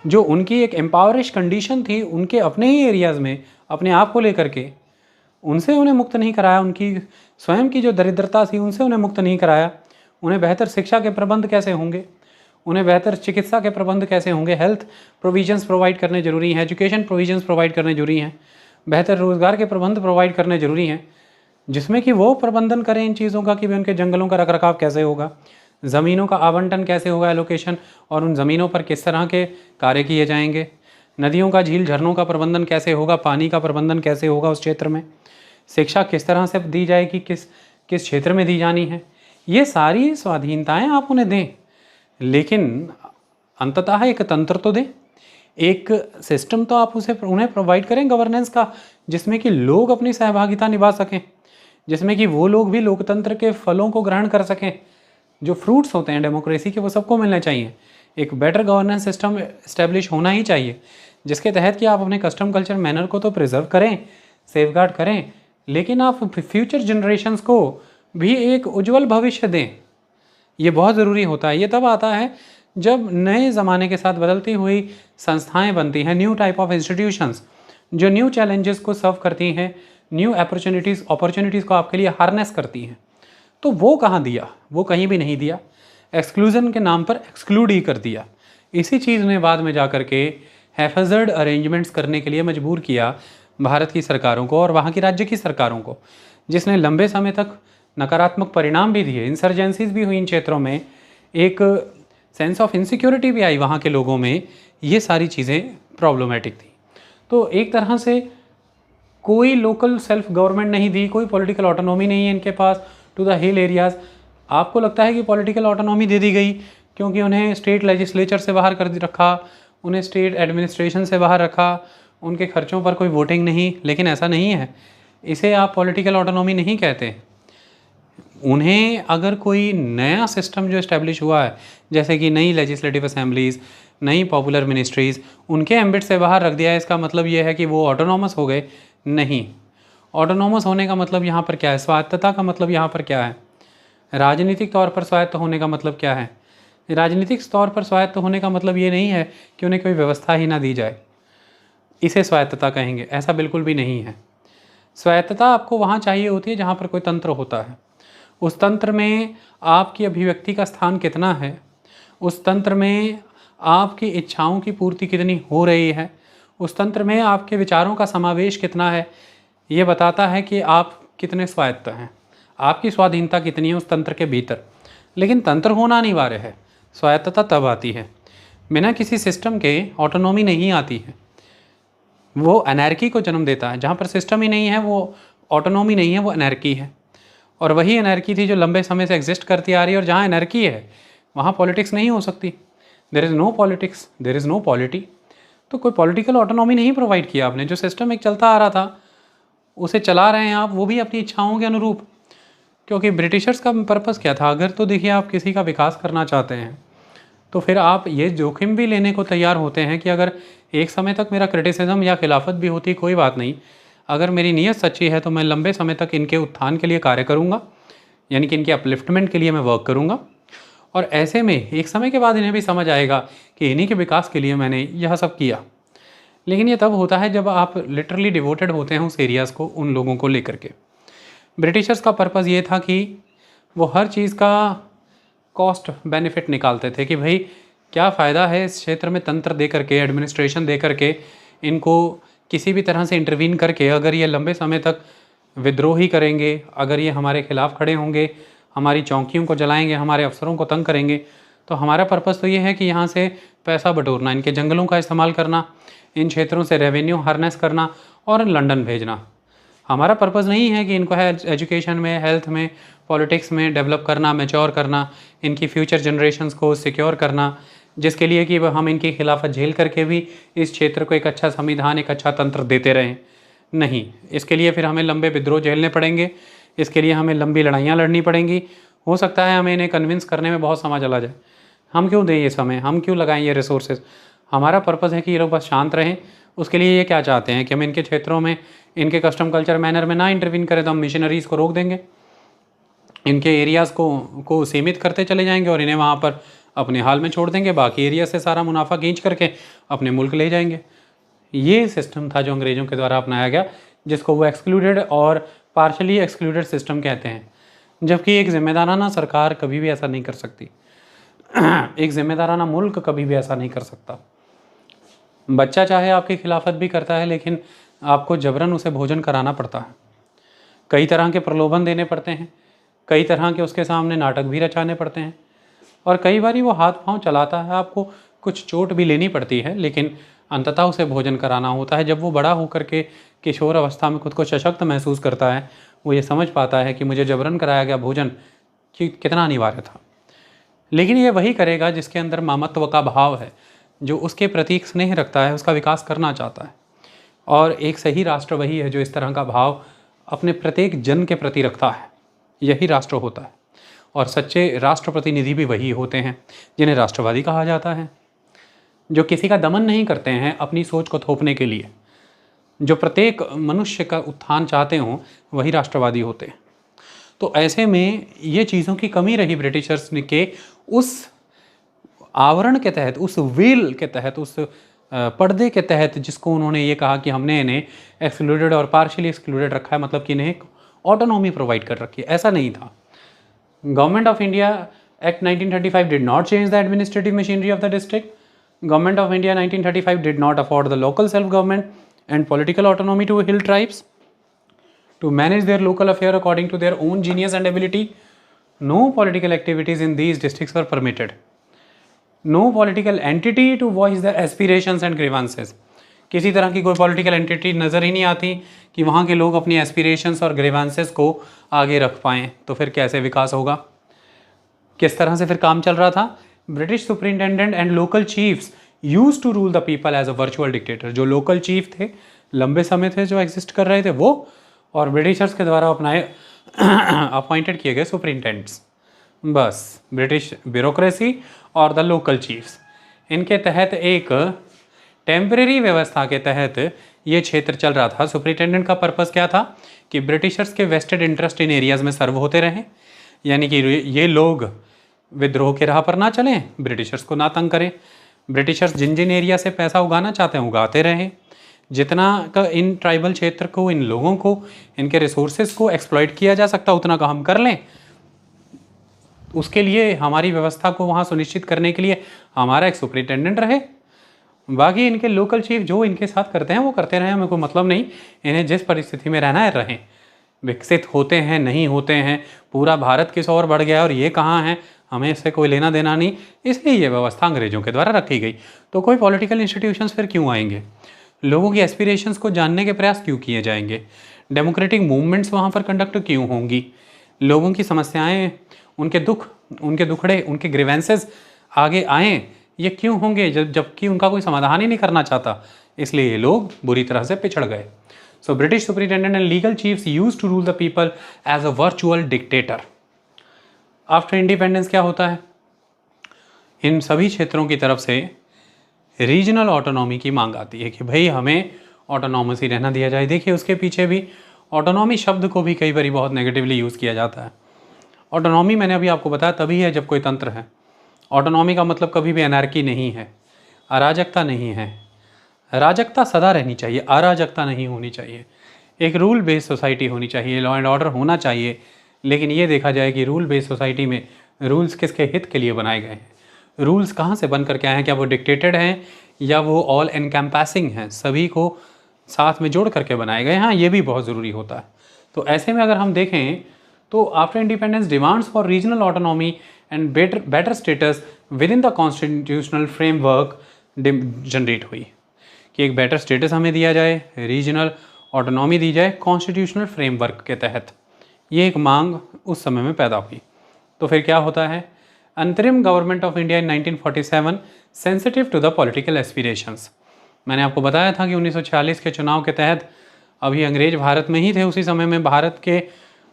जो उनकी एक एम्पावरिश कंडीशन थी उनके अपने ही एरियाज़ में अपने आप को लेकर के, उनसे उन्हें मुक्त नहीं कराया। उनकी स्वयं की जो दरिद्रता थी उनसे उन्हें मुक्त नहीं कराया। उन्हें बेहतर शिक्षा के प्रबंध कैसे होंगे, उन्हें बेहतर चिकित्सा के प्रबंध कैसे होंगे, हेल्थ प्रोविजंस प्रोवाइड करने जरूरी हैं, एजुकेशन प्रोविजंस प्रोवाइड करने जरूरी हैं, बेहतर रोज़गार के प्रबंध प्रोवाइड करने जरूरी हैं, जिसमें कि वो प्रबंधन करें इन चीज़ों का कि भी उनके जंगलों का रखरखाव कैसे होगा, ज़मीनों का आवंटन कैसे होगा, एलोकेशन, और उन ज़मीनों पर किस तरह के कार्य किए जाएंगे, नदियों का, झील झरनों का प्रबंधन कैसे होगा, पानी का प्रबंधन कैसे होगा उस क्षेत्र में, शिक्षा किस तरह से दी जाएगी, किस किस क्षेत्र में दी जानी है। ये सारी स्वाधीनताएं आप उन्हें दें, लेकिन अंततः एक तंत्र तो दें, एक सिस्टम तो आप उन्हें प्रोवाइड करें गवर्नेंस का, जिसमें कि लोग अपनी सहभागिता निभा सकें, जिसमें कि वो लोग भी लोकतंत्र के फलों को ग्रहण कर सकें। जो फ्रूट्स होते हैं डेमोक्रेसी के वो सबको मिलने चाहिए। एक बेटर गवर्नेंस सिस्टम इस्टेब्लिश होना ही चाहिए, जिसके तहत कि आप अपने कस्टम कल्चर मैनर को तो प्रिजर्व करें, सेफगार्ड करें, लेकिन आप फ्यूचर जनरेशन्स को भी एक उज्जवल भविष्य दें। ये बहुत ज़रूरी होता है। ये तब आता है जब नए ज़माने के साथ बदलती हुई संस्थाएं बनती हैं, न्यू टाइप ऑफ इंस्टीट्यूशंस जो न्यू चैलेंजेस को सर्व करती हैं, न्यू अपॉर्चुनिटीज़ को आपके लिए हार्नेस करती हैं। तो वो कहाँ दिया? वो कहीं भी नहीं दिया। एक्सक्लूजन के नाम पर एक्सक्लूड ही कर दिया। इसी चीज़ ने बाद में जा कर के हैफेजर्ड अरेंजमेंट्स करने के लिए मजबूर किया भारत की सरकारों को और वहाँ की राज्य की सरकारों को, जिसने लंबे समय तक नकारात्मक परिणाम भी दिए। इंसर्जेंसीज भी हुई इन क्षेत्रों में, एक सेंस ऑफ इनसिक्योरिटी भी आई वहाँ के लोगों में। ये सारी चीज़ें प्रॉब्लमेटिक थी। तो एक तरह से कोई लोकल सेल्फ गवर्नमेंट नहीं दी, कोई पॉलिटिकल ऑटोनॉमी नहीं है इनके पास टू द हिल एरियाज़। आपको लगता है कि पॉलिटिकल ऑटोनॉमी दे दी गई क्योंकि उन्हें स्टेट लेजिस्लेचर से बाहर कर रखा, उन्हें स्टेट एडमिनिस्ट्रेशन से बाहर रखा, उनके खर्चों पर कोई वोटिंग नहीं, लेकिन ऐसा नहीं है। इसे आप पॉलिटिकल ऑटोनॉमी नहीं कहते। उन्हें अगर कोई नया सिस्टम जो इस्टेब्लिश हुआ है, जैसे कि नई लेजिस्लेटिव असेंबलीज़, नई पॉपुलर मिनिस्ट्रीज़, उनके एम्बिट से बाहर रख दिया है, इसका मतलब ये है कि वो ऑटोनॉमस हो गए? नहीं। ऑटोनॉमस होने का मतलब यहाँ पर क्या है? स्वायत्तता का मतलब यहाँ पर क्या है? राजनीतिक तौर पर स्वायत्त होने का मतलब क्या है? राजनीतिक तौर पर स्वायत्त होने का मतलब ये नहीं है कि उन्हें कोई व्यवस्था ही ना दी जाए, इसे स्वायत्तता कहेंगे। ऐसा बिल्कुल भी नहीं है। स्वायत्तता आपको वहाँ चाहिए होती है जहाँ पर कोई तंत्र होता है। उस तंत्र में आपकी अभिव्यक्ति का स्थान कितना है, उस तंत्र में आपकी इच्छाओं की पूर्ति कितनी हो रही है, उस तंत्र में आपके विचारों का समावेश कितना है, ये बताता है कि आप कितने स्वायत्त हैं, आपकी स्वाधीनता कितनी है उस तंत्र के भीतर। लेकिन तंत्र होना अनिवार्य है। स्वायत्तता तब आती है, बिना किसी सिस्टम के ऑटोनॉमी नहीं आती है। वो अनैर्की को जन्म देता है। जहाँ पर सिस्टम ही नहीं है वो ऑटोनॉमी नहीं है, वो अनैर्की है। और वही अनैर्की थी जो लंबे समय से एग्जिस्ट करती आ रही है। और जहाँ अनैर्की है वहाँ पॉलिटिक्स नहीं हो सकती। There is no politics, there is no polity. तो कोई पॉलिटिकल ऑटोनॉमी नहीं प्रोवाइड किया आपने। जो सिस्टम एक चलता आ रहा था उसे चला रहे हैं आप, वो भी अपनी इच्छाओं के अनुरूप। क्योंकि ब्रिटिशर्स का पर्पस क्या था? अगर तो देखिए, आप किसी का विकास करना चाहते हैं तो फिर आप ये जोखिम भी लेने को तैयार होते हैं कि अगर एक समय तक मेरा क्रिटिसिज्म या खिलाफत भी होती, कोई बात नहीं, अगर मेरी नीयत सच्ची है तो मैं लंबे समय तक इनके उत्थान के लिए कार्य करूँगा, यानी कि इनके अपलिफ्टमेंट के लिए मैं वर्क करूँगा। और ऐसे में एक समय के बाद इन्हें भी समझ आएगा कि इन्हीं के विकास के लिए मैंने यह सब किया। लेकिन ये तब होता है जब आप लिटरली डिवोटेड होते हैं उस एरियाज़ को, उन लोगों को लेकर के। ब्रिटिशर्स का पर्पज़ ये था कि वो हर चीज़ का कॉस्ट बेनिफिट निकालते थे कि भाई क्या फ़ायदा है इस क्षेत्र में तंत्र दे करके, एडमिनिस्ट्रेशन दे करके, इनको किसी भी तरह से इंटरवीन करके, अगर ये लंबे समय तक विद्रोही करेंगे, अगर ये हमारे खिलाफ़ खड़े होंगे, हमारी चौकियों को जलाएंगे, हमारे अफसरों को तंग करेंगे, तो हमारा पर्पज़ तो ये है कि यहाँ से पैसा बटोरना, इनके जंगलों का इस्तेमाल करना, इन क्षेत्रों से रेवेन्यू हार्नेस करना और लंदन भेजना। हमारा पर्पज़ नहीं है कि इनको है एजुकेशन में, हेल्थ में, पॉलिटिक्स में डेवलप करना, मैच्योर करना, इनकी फ्यूचर जनरेशन्स को सिक्योर करना, जिसके लिए कि हम इनकी खिलाफत झेल करके भी इस क्षेत्र को एक अच्छा संविधान, एक अच्छा तंत्र देते रहें। नहीं, इसके लिए फिर हमें लंबे विद्रोह झेलने पड़ेंगे, इसके लिए हमें लंबी लड़ाइयाँ लड़नी पड़ेंगी। हो सकता है हमें इन्हें कन्विंस करने में बहुत समय चला जाए। हम क्यों दें ये समय, हम क्यों लगाएं ये रिसोर्सेज? हमारा पर्पज़ है कि ये लोग बस शांत रहें। उसके लिए ये क्या चाहते हैं कि हम इनके क्षेत्रों में, इनके कस्टम कल्चर मैनर में ना इंटरवीन करें, तो हम मिशनरीज़ को रोक देंगे, इनके एरियाज़ को सीमित करते चले जाएंगे और इन्हें वहाँ पर अपने हाल में छोड़ देंगे, बाकी एरिया से सारा मुनाफा खींच करके अपने मुल्क ले जाएंगे। ये सिस्टम था जो अंग्रेज़ों के द्वारा अपनाया गया, जिसको वो एक्सक्लूडेड और पार्शली एक्सक्लूडेड सिस्टम कहते हैं। जबकि एक जिम्मेदाराना सरकार कभी भी ऐसा नहीं कर सकती, एक जिम्मेदाराना मुल्क कभी भी ऐसा नहीं कर सकता। बच्चा चाहे आपकी खिलाफत भी करता है, लेकिन आपको जबरन उसे भोजन कराना पड़ता है, कई तरह के प्रलोभन देने पड़ते हैं, कई तरह के उसके सामने नाटक भी रचाने पड़ते हैं, और कई बार वो हाथ पांव चलाता है, आपको कुछ चोट भी लेनी पड़ती है, लेकिन अंततः उसे भोजन कराना होता है। जब वो बड़ा होकर के किशोर अवस्था में खुद को सशक्त महसूस करता है, वो ये समझ पाता है कि मुझे जबरन कराया गया भोजन कितना अनिवार्य था। लेकिन ये वही करेगा जिसके अंदर मामत्व का भाव है, जो उसके प्रति स्नेह रखता है, उसका विकास करना चाहता है। और एक सही राष्ट्र वही है जो इस तरह का भाव अपने प्रत्येक जन के प्रति रखता है, यही राष्ट्र होता है। और सच्चे राष्ट्र प्रतिनिधि भी वही होते हैं जिन्हें राष्ट्रवादी कहा जाता है, जो किसी का दमन नहीं करते हैं अपनी सोच को थोपने के लिए, जो प्रत्येक मनुष्य का उत्थान चाहते हों, वही राष्ट्रवादी होते हैं। तो ऐसे में ये चीज़ों की कमी रही ब्रिटिशर्स के उस आवरण के तहत, उस वेल के तहत, उस पर्दे के तहत, जिसको उन्होंने ये कहा कि हमने इन्हें एक्सक्लूडेड और पार्शियली एक्सक्लूडेड रखा है, मतलब कि इन्हें ऑटोनॉमी प्रोवाइड कर रखी है। ऐसा नहीं था। Government of India act 1935 did not change the administrative machinery of the district. Government of India 1935 did not afford the local self government and political autonomy to hill tribes to manage their local affair according to their own genius and ability. No political activities in these districts were permitted. No political entity to voice their aspirations and grievances. किसी तरह की कोई political entity नज़र ही नहीं आती कि वहाँ के लोग अपनी एस्पिरेशंस और ग्रीवांसेस को आगे रख पाएँ। तो फिर कैसे विकास होगा? किस तरह से फिर काम चल रहा था? British superintendent and local chiefs use to rule the people as a virtual dictator. जो लोकल चीफ थे, लंबे समय थे जो एग्जिस्ट कर रहे थे, वो और ब्रिटिशर्स के द्वारा अपनाए अपॉइंटेड किए गए सुपरिंटेंडेंट्स, बस ब्रिटिश ब्यूरोक्रेसी और द लोकल चीफ्स, इनके तहत एक टेम्परेरी व्यवस्था के तहत ये क्षेत्र चल रहा था। सुपरिंटेंडेंट का पर्पस क्या था कि ब्रिटिशर्स के वेस्टेड इंटरेस्ट इन एरियाज़ में सर्व होते रहें, यानी कि ये लोग विद्रोह के राह पर ना चलें, ब्रिटिशर्स को ना तंग करें, ब्रिटिशर्स जिन जिन एरिया से पैसा उगाना चाहते हैं उगाते रहें, जितना का इन ट्राइबल क्षेत्र को, इन लोगों को, इनके रिसोर्सेज को एक्सप्लॉइट किया जा सकता उतना का हम कर लें। उसके लिए हमारी व्यवस्था को वहाँ सुनिश्चित करने के लिए हमारा एक सुपरिंटेंडेंट रहे, बाकी इनके लोकल चीफ जो इनके साथ करते हैं वो करते रहें, हमें कोई मतलब नहीं, इन्हें जिस परिस्थिति में रहना है रहें। विकसित होते हैं नहीं होते हैं, पूरा भारत किस ओर बढ़ गया और ये कहाँ है, हमें इससे कोई लेना देना नहीं, इसलिए ये व्यवस्था अंग्रेजों के द्वारा रखी गई। तो कोई पॉलिटिकल इंस्टीट्यूशंस फिर क्यों आएंगे? लोगों की एस्पिरेशंस को जानने के प्रयास क्यों किए जाएंगे? डेमोक्रेटिक मूवमेंट्स वहाँ पर कंडक्ट क्यों होंगी? लोगों की समस्याएं, उनके दुख, उनके दुखड़े, उनके ग्रीवेंसेस आगे आएँ, ये क्यों होंगे जबकि उनका कोई समाधान ही नहीं करना चाहता? इसलिए ये लोग बुरी तरह से पिछड़ गए। So British superintendent and legal chiefs used to rule the people as a virtual dictator. After independence क्या होता है? इन सभी क्षेत्रों की तरफ से रीजनल ऑटोनॉमी की मांग आती है कि भाई हमें ऑटोनॉमसी रहना दिया जाए। देखिए उसके पीछे भी ऑटोनॉमी शब्द को भी कई बार बहुत नेगेटिवली यूज़ किया जाता है। ऑटोनॉमी मैंने अभी आपको बताया तभी है जब कोई तंत्र है। ऑटोनॉमी का मतलब कभी भी एनार्की नहीं है, अराजकता नहीं है। राजकता सदा रहनी चाहिए, अराजकता नहीं होनी चाहिए। एक रूल बेस्ड सोसाइटी होनी चाहिए, लॉ एंड ऑर्डर होना चाहिए, लेकिन ये देखा जाए कि रूल बेस्ड सोसाइटी में रूल्स किसके हित के लिए बनाए गए हैं, रूल्स कहाँ से बन कर के आए हैं, क्या वो डिक्टेटेड हैं या वो ऑल एनकैम्पासिंग हैं, सभी को साथ में जोड़ करके बनाए गए। हाँ, ये भी बहुत ज़रूरी होता है। तो ऐसे में अगर हम देखें तो after independence demands for regional autonomy and better status with in the constitutional framework generate हुई कि एक बेटर स्टेटस हमें दिया जाए, रीजनल ऑटोनॉमी दी जाए कॉन्स्टिट्यूशनल फ्रेमवर्क के तहत। ये एक मांग उस समय में पैदा हुई। तो फिर क्या होता है, अंतरिम government of India in 1947 sensitive to the political aspirations. मैंने आपको बताया था कि 1946 के चुनाव के तहत अभी अंग्रेज भारत में ही थे, उसी समय में भारत के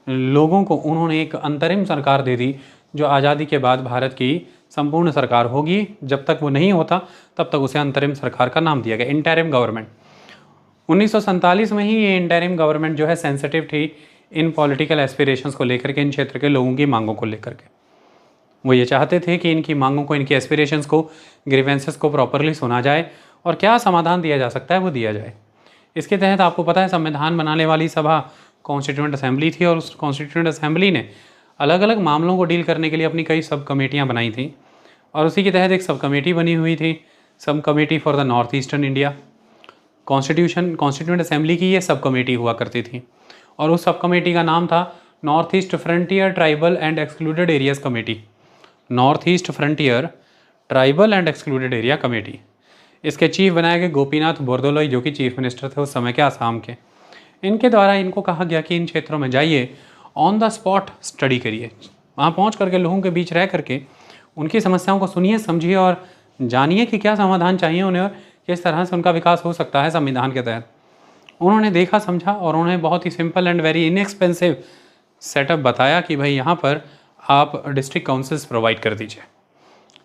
लोगों को उन्होंने एक अंतरिम सरकार दे दी जो आज़ादी के बाद भारत की संपूर्ण सरकार होगी। जब तक वो नहीं होता तब तक उसे अंतरिम सरकार का नाम दिया गया, इंटरिम गवर्नमेंट। 1947 में ही ये इंटरिम गवर्नमेंट जो है सेंसिटिव थी इन पॉलिटिकल एस्पिरेशंस को लेकर के, इन क्षेत्र के लोगों की मांगों को लेकर के। वो ये चाहते थे कि इनकी मांगों को, इनकी एस्पिरेशंस को, ग्रीवेंसेस को प्रॉपरली सुना जाए और क्या समाधान दिया जा सकता है वो दिया जाए। इसके तहत आपको पता है संविधान बनाने वाली सभा कॉन्स्टिट्यूएंट असेंबली थी और उस कॉन्स्टिट्यूएंट असेंबली ने अलग अलग मामलों को डील करने के लिए अपनी कई सब कमेटियाँ बनाई थी और उसी के तहत एक सब कमेटी बनी हुई थी, sub committee for the north eastern India. Constituent assembly की ये सब कमेटी हुआ करती थी और उस सब कमेटी का नाम था north east frontier tribal and excluded areas committee. North east frontier tribal and excluded area committee. इसके चीफ बनाए गए गोपीनाथ बोरदोलोई जो कि चीफ मिनिस्टर थे उस समय के आसाम के। इनके द्वारा इनको कहा गया कि इन क्षेत्रों में जाइए, ऑन द स्पॉट स्टडी करिए, वहाँ पहुँच करके लोगों के बीच रह करके उनकी समस्याओं को सुनिए, समझिए और जानिए कि क्या समाधान चाहिए उन्हें और किस तरह से उनका विकास हो सकता है संविधान के तहत। उन्होंने देखा, समझा और उन्हें बहुत ही simple and very inexpensive setup बताया कि भाई यहाँ पर आप डिस्ट्रिक्ट काउंसिल्स प्रोवाइड कर दीजिए।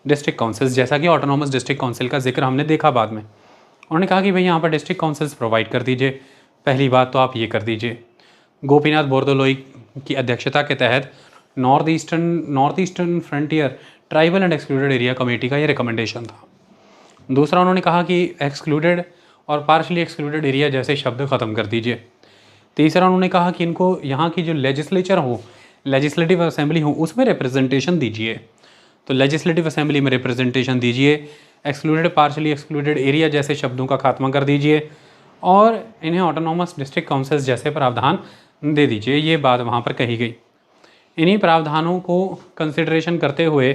डिस्ट्रिक्ट काउंसिल्स, जैसा कि ऑटोनॉमस डिस्ट्रिक्ट काउंसिल का जिक्र हमने देखा बाद में, उन्होंने कहा कि भाई यहाँ पर डिस्ट्रिक्ट काउंसिल्स प्रोवाइड कर दीजिए। पहली बात तो आप ये कर दीजिए। गोपीनाथ बोरदोलोई की अध्यक्षता के तहत north eastern frontier tribal and excluded area committee का ये रिकमेंडेशन था। दूसरा, उन्होंने कहा कि एक्सक्लूडेड और पार्शली एक्सक्लूडेड एरिया जैसे शब्द ख़त्म कर दीजिए। तीसरा, उन्होंने कहा कि इनको यहाँ की जो लेजिस्लेचर हो, लेजिस्लेटिव असेंबली हो, उसमें रिप्रेजेंटेशन दीजिए। तो लेजिस्लेटिव असेंबली में रिप्रेजेंटेशन दीजिए, एक्सक्लूडेड पार्शली एक्सक्लूडेड एरिया जैसे शब्दों का खात्मा कर दीजिए और इन्हें ऑटोनॉमस डिस्ट्रिक्ट काउंसिल्स जैसे प्रावधान दे दीजिए। ये बात वहाँ पर कही गई। इन्हीं प्रावधानों को कंसिडरेशन करते हुए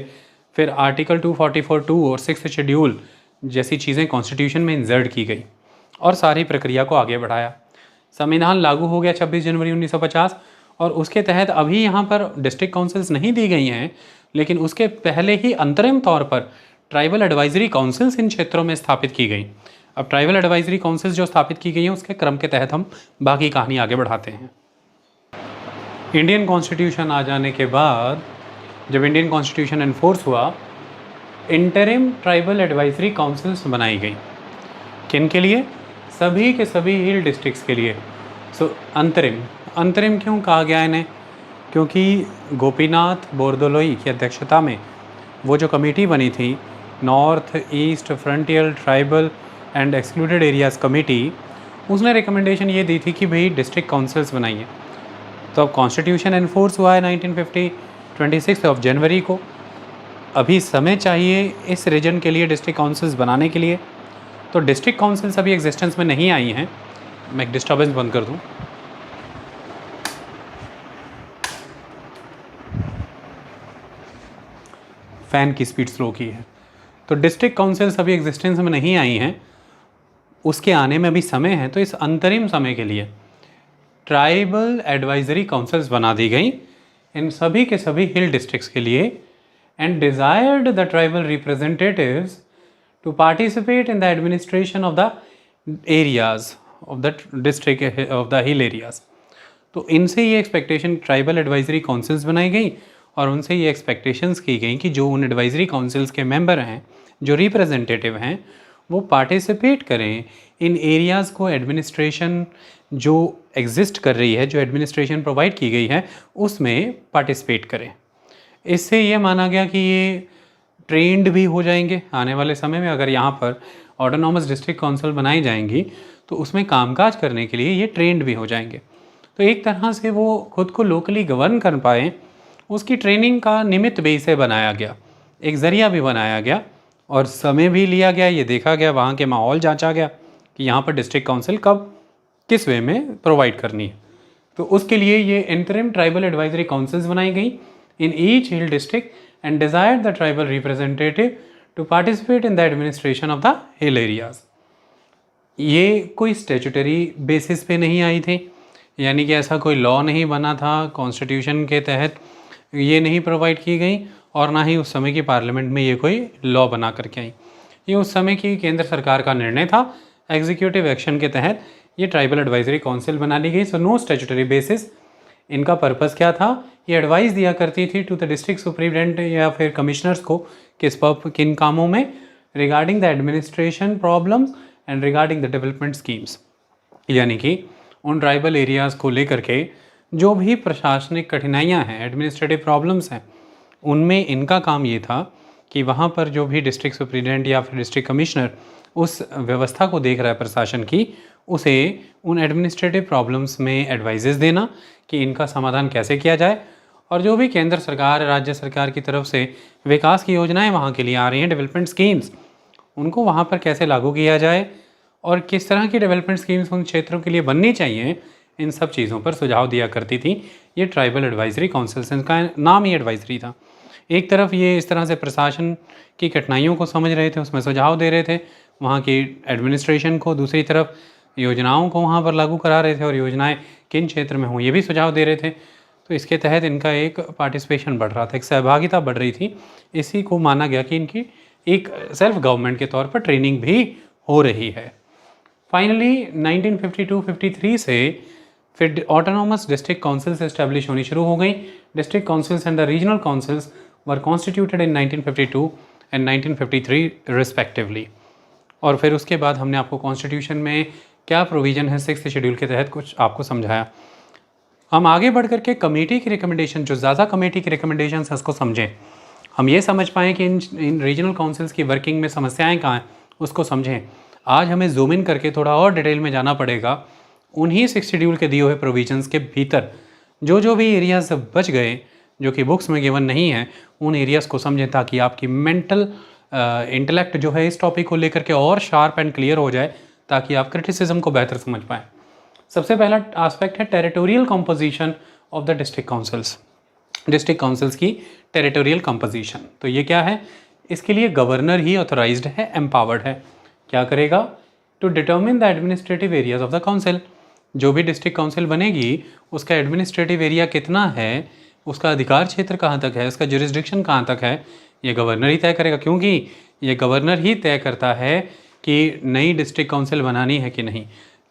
फिर आर्टिकल 244(2) और 6th शेड्यूल जैसी चीज़ें कॉन्स्टिट्यूशन में इंसर्ट की गई और सारी प्रक्रिया को आगे बढ़ाया। संविधान लागू हो गया 26 जनवरी 1950 और उसके तहत अभी यहाँ पर डिस्ट्रिक्ट काउंसिल्स नहीं दी गई हैं, लेकिन उसके पहले ही अंतरिम तौर पर ट्राइबल एडवाइजरी काउंसिल्स इन क्षेत्रों में स्थापित की गई। अब ट्राइबल एडवाइजरी काउंसिल्स जो स्थापित की गई हैं उसके क्रम के तहत हम बाकी कहानी आगे बढ़ाते हैं। इंडियन कॉन्स्टिट्यूशन आ जाने के बाद जब इंडियन कॉन्स्टिट्यूशन एनफोर्स हुआ, इंटरिम ट्राइबल एडवाइजरी काउंसिल्स बनाई गई। किन के लिए? सभी के सभी हिल डिस्ट्रिक्ट्स के लिए। अंतरिम क्यों कहा गया इन्हें? क्योंकि गोपीनाथ बोरदोलोई की अध्यक्षता में वो जो कमेटी बनी थी, north east frontier tribal and excluded areas committee, उसने रिकमेंडेशन ये दी थी कि भाई डिस्ट्रिक्ट काउंसिल्स बनाइए। तो अब कॉन्स्टिट्यूशन एनफोर्स हुआ है 1950 26 जनवरी को। अभी समय चाहिए इस रीजन के लिए डिस्ट्रिक्ट काउंसिल्स बनाने के लिए। तो डिस्ट्रिक्ट काउंसिल्स अभी एग्जिस्टेंस में नहीं आई हैं। मैं एक डिस्टर्बेंस बंद कर दूं। फ़ैन की स्पीड स्लो की है। तो डिस्ट्रिक्ट काउंसिल्स अभी एग्जिस्टेंस में नहीं आई हैं, उसके आने में अभी समय है। तो इस अंतरिम समय के लिए ट्राइबल एडवाइजरी काउंसिल्स बना दी गई इन सभी के सभी हिल डिस्ट्रिक्ट्स के लिए and desired the tribal representatives to participate in the administration of the areas of the district of the hill areas. तो इनसे ये एक्सपेक्टेशन ट्राइबल एडवाइजरी काउंसिल्स बनाई गई और उनसे ये एक्सपेक्टेशंस की गई कि जो उन एडवाइजरी काउंसिल्स के मेंबर हैं, जो रिप्रेजेंटेटिव हैं, वो पार्टिसिपेट करें इन एरियाज़ को। एडमिनिस्ट्रेशन जो एग्जिस्ट कर रही है, जो एडमिनिस्ट्रेशन प्रोवाइड की गई है, उसमें पार्टिसिपेट करें। इससे ये माना गया कि ये ट्रेंड भी हो जाएंगे आने वाले समय में। अगर यहाँ पर ऑटोनॉमस डिस्ट्रिक्ट काउंसिल बनाई जाएंगी तो उसमें कामकाज करने के लिए ये ट्रेंड भी हो जाएंगे। तो एक तरह से वो खुद को लोकली गवर्न कर पाएँ, उसकी ट्रेनिंग का निमित्त भी इसे बनाया गया, एक ज़रिया भी बनाया गया और समय भी लिया गया। ये देखा गया, वहाँ के माहौल जांचा गया कि यहाँ पर डिस्ट्रिक्ट काउंसिल कब किस वे में प्रोवाइड करनी है। तो उसके लिए ये इंटरिम ट्राइबल एडवाइजरी काउंसिल्स बनाई गई in each hill district and desired the tribal representative to participate in the administration of the hill areas. ये कोई स्टेचुटरी बेसिस पे नहीं आई थी, यानी कि ऐसा कोई लॉ नहीं बना था, कॉन्स्टिट्यूशन के तहत ये नहीं प्रोवाइड की गई और ना ही उस समय की पार्लियामेंट में ये कोई लॉ बना करके आई। ये उस समय की केंद्र सरकार का निर्णय था। एग्जीक्यूटिव एक्शन के तहत ये ट्राइबल एडवाइजरी काउंसिल बना ली गई। So no statutory basis. इनका पर्पस क्या था? ये एडवाइस दिया करती थी टू द डिस्ट्रिक्ट सुप्रिटेंडेंट या फिर कमिश्नर्स को किन कामों में, regarding the administration problems and regarding the development schemes. यानी कि उन ट्राइबल एरियाज़ को लेकर के जो भी प्रशासनिक कठिनाइयाँ हैं, एडमिनिस्ट्रेटिव प्रॉब्लम्स हैं, उनमें इनका काम ये था कि वहाँ पर जो भी डिस्ट्रिक्ट सुप्रिटेंडेंट या फिर डिस्ट्रिक्ट कमिश्नर उस व्यवस्था को देख रहा है प्रशासन की, उसे उन एडमिनिस्ट्रेटिव प्रॉब्लम्स में एडवाइजेस देना कि इनका समाधान कैसे किया जाए, और जो भी केंद्र सरकार, राज्य सरकार की तरफ से विकास की योजनाएं वहाँ के लिए आ रही हैं, डेवलपमेंट स्कीम्स, उनको वहाँ पर कैसे लागू किया जाए और किस तरह की डेवलपमेंट स्कीम्स उन क्षेत्रों के लिए बननी चाहिए, इन सब चीज़ों पर सुझाव दिया करती थी ये ट्राइबल एडवाइजरी काउंसिल्स। इनका नाम ही एडवाइजरी था। एक तरफ ये इस तरह से प्रशासन की कठिनाइयों को समझ रहे थे, उसमें सुझाव दे रहे थे वहाँ की एडमिनिस्ट्रेशन को, दूसरी तरफ योजनाओं को वहाँ पर लागू करा रहे थे और योजनाएं किन क्षेत्र में हों ये भी सुझाव दे रहे थे। तो इसके तहत इनका एक पार्टिसिपेशन बढ़ रहा था, एक सहभागिता बढ़ रही थी। इसी को माना गया कि इनकी एक सेल्फ गवर्नमेंट के तौर पर ट्रेनिंग भी हो रही है। फाइनली 1952-53 से फिर ऑटोनॉमस डिस्ट्रिक्ट काउंसिल्स एस्टेब्लिश होनी शुरू हो गई। District councils and the regional councils were constituted in 1952 and 1953 respectively. और फिर उसके बाद हमने आपको कॉन्स्टिट्यूशन में क्या प्रोविज़न है 6th शेड्यूल के तहत कुछ आपको समझाया। हम आगे बढ़ करके कमेटी की रिकमेंडेशन, जो ज़्यादा कमेटी की रिकमेंडेशन है उसको समझें, हम ये समझ पाएँ कि इन रीजनल काउंसिल्स की वर्किंग में समस्याएं कहाँ हैं उसको समझें। आज हमें जूम इन करके थोड़ा और डिटेल में जाना पड़ेगा। उन्हीं 6th शेड्यूल के दिए हुए प्रोविजंस के भीतर जो भी एरियाज बच गए जो कि बुक्स में गिवन नहीं है, उन एरियाज़ को समझें ताकि आपकी मेंटल इंटेलेक्ट जो है इस टॉपिक को लेकर के और शार्प एंड क्लियर हो जाए, ताकि आप क्रिटिसिज्म को बेहतर समझ पाएँ। सबसे पहला एस्पेक्ट है territorial composition of the district councils. District councils की टेरिटोरियल कंपोजिशन, तो ये क्या है? इसके लिए गवर्नर ही ऑथोराइज्ड है, एम्पावर्ड है। क्या करेगा? To determine the administrative areas of the council. जो भी डिस्ट्रिक्ट काउंसिल बनेगी उसका एडमिनिस्ट्रेटिव एरिया कितना है, उसका अधिकार क्षेत्र कहाँ तक है, उसका जुरिस्डिक्शन कहाँ तक है, ये गवर्नर ही तय करेगा। क्योंकि ये गवर्नर ही तय करता है कि नई डिस्ट्रिक्ट काउंसिल बनानी है कि नहीं,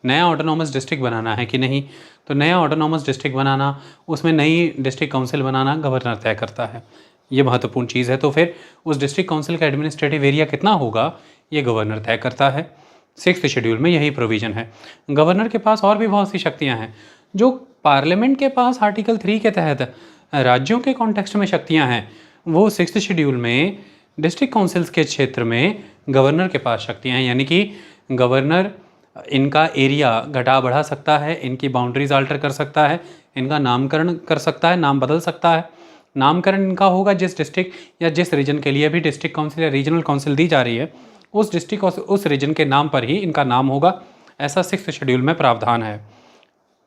नया ऑटोनॉमस डिस्ट्रिक्ट बनाना है कि नहीं। तो नया ऑटोनॉमस डिस्ट्रिक्ट बनाना, उसमें नई डिस्ट्रिक्ट काउंसिल बनाना गवर्नर तय करता है। ये महत्वपूर्ण चीज़ है। तो फिर उस डिस्ट्रिक्ट काउंसिल का एडमिनिस्ट्रेटिव एरिया कितना होगा ये गवर्नर तय करता है। 6th शेड्यूल में यही प्रोविज़न है। गवर्नर के पास और भी बहुत सी शक्तियाँ हैं जो पार्लियामेंट के पास आर्टिकल 3 के तहत राज्यों के कॉन्टेक्स्ट में शक्तियाँ हैं, वो 6th शेड्यूल में डिस्ट्रिक्ट काउंसिल्स के क्षेत्र में गवर्नर के पास शक्तियाँ हैं। यानी कि गवर्नर इनका एरिया घटा बढ़ा सकता है, इनकी बाउंड्रीज अल्टर कर सकता है, इनका नामकरण कर सकता है, नाम बदल सकता है। नामकरण इनका होगा जिस डिस्ट्रिक्ट या जिस रीजन के लिए भी डिस्ट्रिक्ट काउंसिल या रीजनल काउंसिल दी जा रही है, उस डिस्ट्रिक्ट और उस रीजन के नाम पर ही इनका नाम होगा। ऐसा 6th शेड्यूल में प्रावधान है।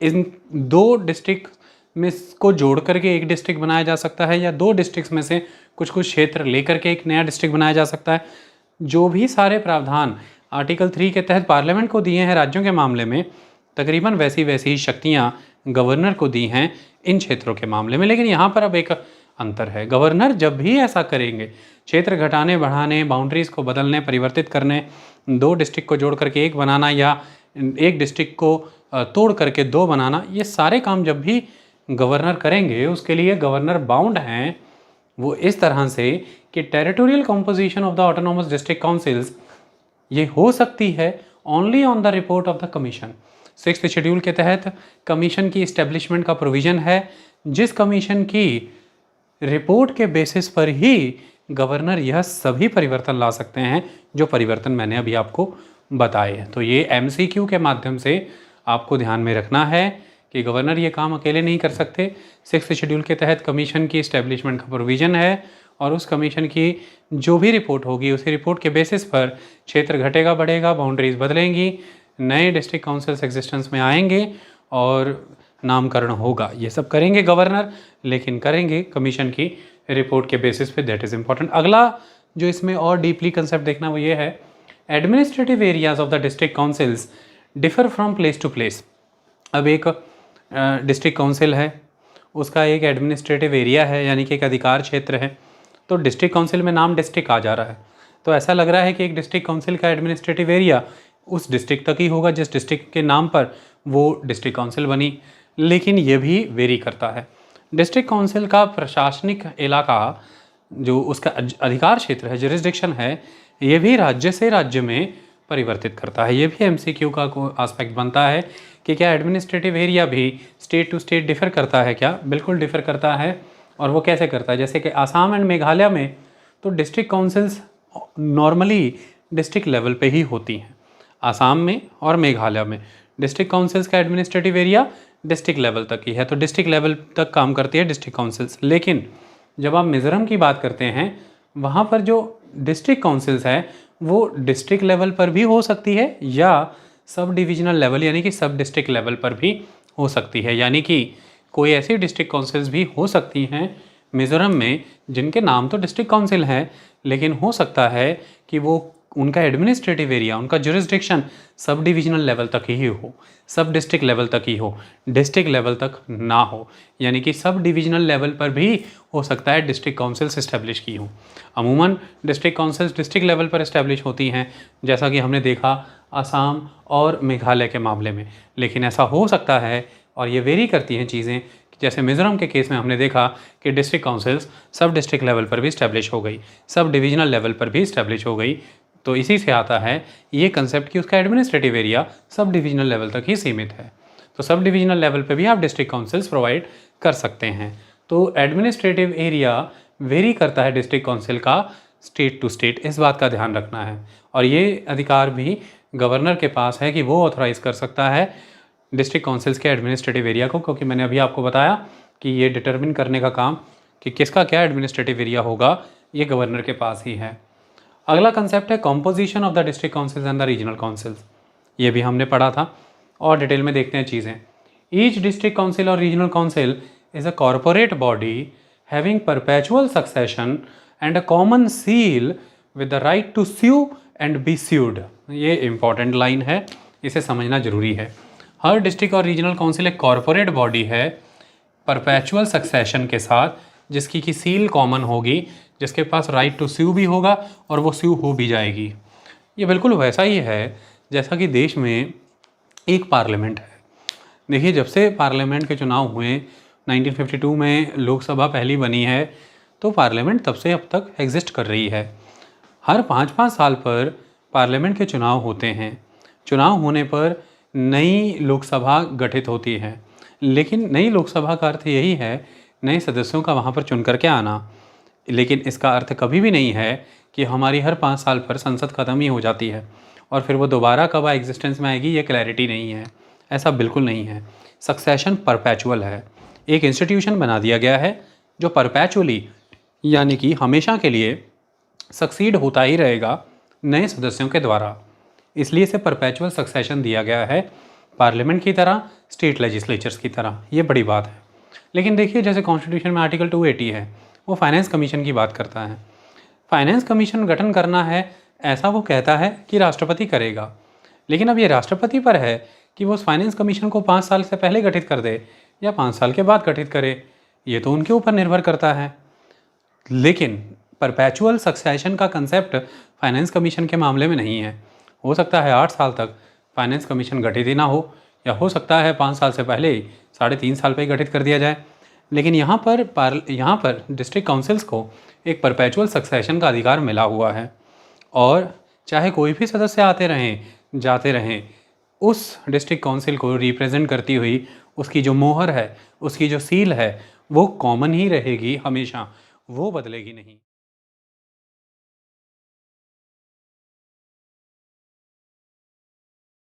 इन 2 डिस्ट्रिक्ट में को जोड़ करके एक डिस्ट्रिक्ट बनाया जा सकता है, या 2 डिस्ट्रिक्ट्स में से कुछ क्षेत्र लेकर के एक नया डिस्ट्रिक्ट बनाया जा सकता है। जो भी सारे प्रावधान आर्टिकल 3 के तहत पार्लियामेंट को दिए हैं राज्यों के मामले में, तकरीबन वैसी ही शक्तियाँ गवर्नर को दी हैं इन क्षेत्रों के मामले में। लेकिन यहाँ पर अब एक अंतर है। गवर्नर जब भी ऐसा करेंगे, क्षेत्र घटाने बढ़ाने, बाउंड्रीज़ को बदलने, परिवर्तित करने, 2 डिस्ट्रिक्ट को जोड़ करके एक बनाना या एक डिस्ट्रिक्ट को तोड़ करके 2 बनाना, ये सारे काम जब भी गवर्नर करेंगे उसके लिए गवर्नर बाउंड हैं वो इस तरह से कि territorial composition of the autonomous district councils ये हो सकती है only on the report of the commission. 6th schedule के तहत कमीशन की इस्टेब्लिशमेंट का प्रोविज़न है, जिस कमीशन की रिपोर्ट के बेसिस पर ही गवर्नर यह सभी परिवर्तन ला सकते हैं जो परिवर्तन मैंने अभी आपको बताए हैं। तो ये MCQ के माध्यम से आपको ध्यान में रखना है कि गवर्नर ये काम अकेले नहीं कर सकते। 6th शेड्यूल के तहत कमीशन की इस्टेब्लिशमेंट का प्रोविज़न है और उस कमीशन की जो भी रिपोर्ट होगी उसी रिपोर्ट के बेसिस पर क्षेत्र घटेगा बढ़ेगा, बाउंड्रीज बदलेंगी, नए डिस्ट्रिक्ट काउंसिल्स एग्जिस्टेंस में आएंगे और नामकरण होगा। ये सब करेंगे गवर्नर, लेकिन करेंगे कमीशन की रिपोर्ट के बेसिस पे। That is important. अगला जो इसमें और डीपली कंसेप्ट देखना वो ये है, administrative areas of the district councils differ from place to place. अब एक डिस्ट्रिक्ट काउंसिल है, उसका एक एडमिनिस्ट्रेटिव एरिया है, यानी कि एक अधिकार क्षेत्र है। तो डिस्ट्रिक्ट काउंसिल में नाम डिस्ट्रिक्ट आ जा रहा है, तो ऐसा लग रहा है कि एक डिस्ट्रिक्ट काउंसिल का एडमिनिस्ट्रेटिव एरिया उस डिस्ट्रिक्ट तक ही होगा जिस डिस्ट्रिक्ट के नाम पर वो डिस्ट्रिक्ट काउंसिल बनी। लेकिन ये भी वेरी करता है। डिस्ट्रिक्ट काउंसिल का प्रशासनिक इलाका जो उसका अधिकार क्षेत्र है, जुरिस्डिक्शन है, ये भी राज्य से राज्य में परिवर्तित करता है। ये भी MCQ का एस्पेक्ट बनता है कि क्या एडमिनिस्ट्रेटिव एरिया भी स्टेट टू स्टेट डिफ़र करता है क्या? बिल्कुल डिफ़र करता है। और वो कैसे करता है? जैसे कि आसाम एंड मेघालय में तो district councils normally district level पे ही होती हैं। आसाम में और मेघालय में डिस्ट्रिक्ट काउंसिल्स का एडमिनिस्ट्रेटिव एरिया डिस्ट्रिक्ट लेवल तक ही है, तो डिस्ट्रिक्ट लेवल तक काम करती है डिस्ट्रिक्ट काउंसिल्स। लेकिन जब आप मिज़ोरम की बात करते हैं, वहाँ पर जो डिस्ट्रिक्ट काउंसिल्स है वो डिस्ट्रिक्ट लेवल पर भी हो सकती है या सब डिविजनल लेवल यानी कि सब डिस्ट्रिक्ट लेवल पर भी हो सकती है। यानी कि कोई ऐसी डिस्ट्रिक्ट काउंसिल्स भी हो सकती हैं मिज़ोरम में जिनके नाम तो डिस्ट्रिक्ट काउंसिल हैं, लेकिन हो सकता है कि वो उनका एडमिनिस्ट्रेटिव एरिया, उनका जुरिस्डिक्शन सब डिविजनल लेवल तक ही हो, सब डिस्ट्रिक्ट लेवल तक ही हो, डिस्ट्रिक्ट लेवल तक ना हो। यानी कि सब डिविजनल लेवल पर भी हो सकता है डिस्ट्रिक्ट काउंसिल्स इस्टेब्लिश की हों। अमूमन डिस्ट्रिक्ट काउंसिल्स डिस्ट्रिक्ट लेवल पर इस्टेब्लिश होती हैं, जैसा कि हमने देखा आसाम और मेघालय के मामले में। लेकिन ऐसा हो सकता है और ये वेरी करती हैं चीज़ें, जैसे मिज़ोरम के केस में हमने देखा कि डिस्ट्रिक्ट काउंसिल्स सब डिस्ट्रिक्ट लेवल पर भी इस्टेब्लिश हो गई, सब डिविजनल लेवल पर भी इस्टेब्लिश हो गई। तो इसी से आता है ये कंसेप्ट कि उसका administrative area sub divisional level तक ही सीमित है। तो सब डिविजनल लेवल पे भी आप डिस्ट्रिक्ट काउंसिल्स प्रोवाइड कर सकते हैं। तो एडमिनिस्ट्रेटिव एरिया वेरी करता है डिस्ट्रिक्ट काउंसिल का स्टेट टू स्टेट, इस बात का ध्यान रखना है। और ये अधिकार भी गवर्नर के पास है कि वो ऑथोराइज कर सकता है डिस्ट्रिक्ट काउंसिल्स के एडमिनिस्ट्रेटिव एरिया को, क्योंकि मैंने अभी आपको बताया कि ये डिटरमिन करने का काम कि किसका क्या एडमिनिस्ट्रेटिव एरिया होगा, ये गवर्नर के पास ही है। अगला कंसेप्ट है composition of the district councils and the regional councils. ये भी हमने पढ़ा था और डिटेल में देखते हैं चीज़ें। ईच डिस्ट्रिक्ट काउंसिल और regional council is a corporate body having perpetual succession and a common seal with the right to sue and be sued. ये इंपॉर्टेंट लाइन है, इसे समझना जरूरी है। हर डिस्ट्रिक्ट और रीजनल काउंसिल एक कॉरपोरेट बॉडी है परपेचुअल सक्सेशन के साथ, जिसकी की सील कॉमन होगी, जिसके पास राइट टू स्यू भी होगा और वो स्यू हो भी जाएगी। ये बिल्कुल वैसा ही है जैसा कि देश में एक पार्लियामेंट है। देखिए, जब से पार्लियामेंट के चुनाव हुए 1952 में लोकसभा पहली बनी है, तो पार्लियामेंट तब से अब तक एग्जिस्ट कर रही है। हर 5-5 साल पर पार्लियामेंट के चुनाव होते हैं। चुनाव होने पर नई लोकसभा गठित होती है, लेकिन नई लोकसभा का अर्थ यही है नए सदस्यों का वहाँ पर चुन करके आना। लेकिन इसका अर्थ कभी भी नहीं है कि हमारी हर 5 साल पर संसद ख़त्म ही हो जाती है और फिर वो दोबारा कब एग्जिस्टेंस में आएगी ये क्लैरिटी नहीं है। ऐसा बिल्कुल नहीं है। सक्सेशन परपेचुअल है। एक इंस्टीट्यूशन बना दिया गया है जो परपेचुअली यानी कि हमेशा के लिए सक्सीड होता ही रहेगा नए सदस्यों के द्वारा, इसलिए इसे परपेचुअल सक्सेशन दिया गया है, पार्लियामेंट की तरह, स्टेट लेजिस्लेचर्स की तरह। ये बड़ी बात है। लेकिन देखिए, जैसे कॉन्स्टिट्यूशन में आर्टिकल 280 है, वो फाइनेंस कमीशन की बात करता है। फाइनेंस कमीशन गठन करना है ऐसा वो कहता है कि राष्ट्रपति करेगा, लेकिन अब ये राष्ट्रपति पर है कि वो उस फाइनेंस कमीशन को 5 साल से पहले गठित कर दे या 5 साल के बाद गठित करे, ये तो उनके ऊपर निर्भर करता है। लेकिन परपेचुअल सक्सेशन का कंसेप्ट फाइनेंस कमीशन के मामले में नहीं है। हो सकता है 8 साल तक फाइनेंस कमीशन गठित ही ना हो, या हो सकता है 5 साल से पहले ही 3.5 साल पे ही गठित कर दिया जाए। लेकिन यहाँ पर डिस्ट्रिक्ट काउंसिल्स को एक परपेचुअल सक्सेशन का अधिकार मिला हुआ है और चाहे कोई भी सदस्य आते रहें जाते रहें, उस डिस्ट्रिक्ट काउंसिल को रिप्रेजेंट करती हुई उसकी जो मोहर है, उसकी जो सील है, वो कॉमन ही रहेगी हमेशा, वो बदलेगी नहीं।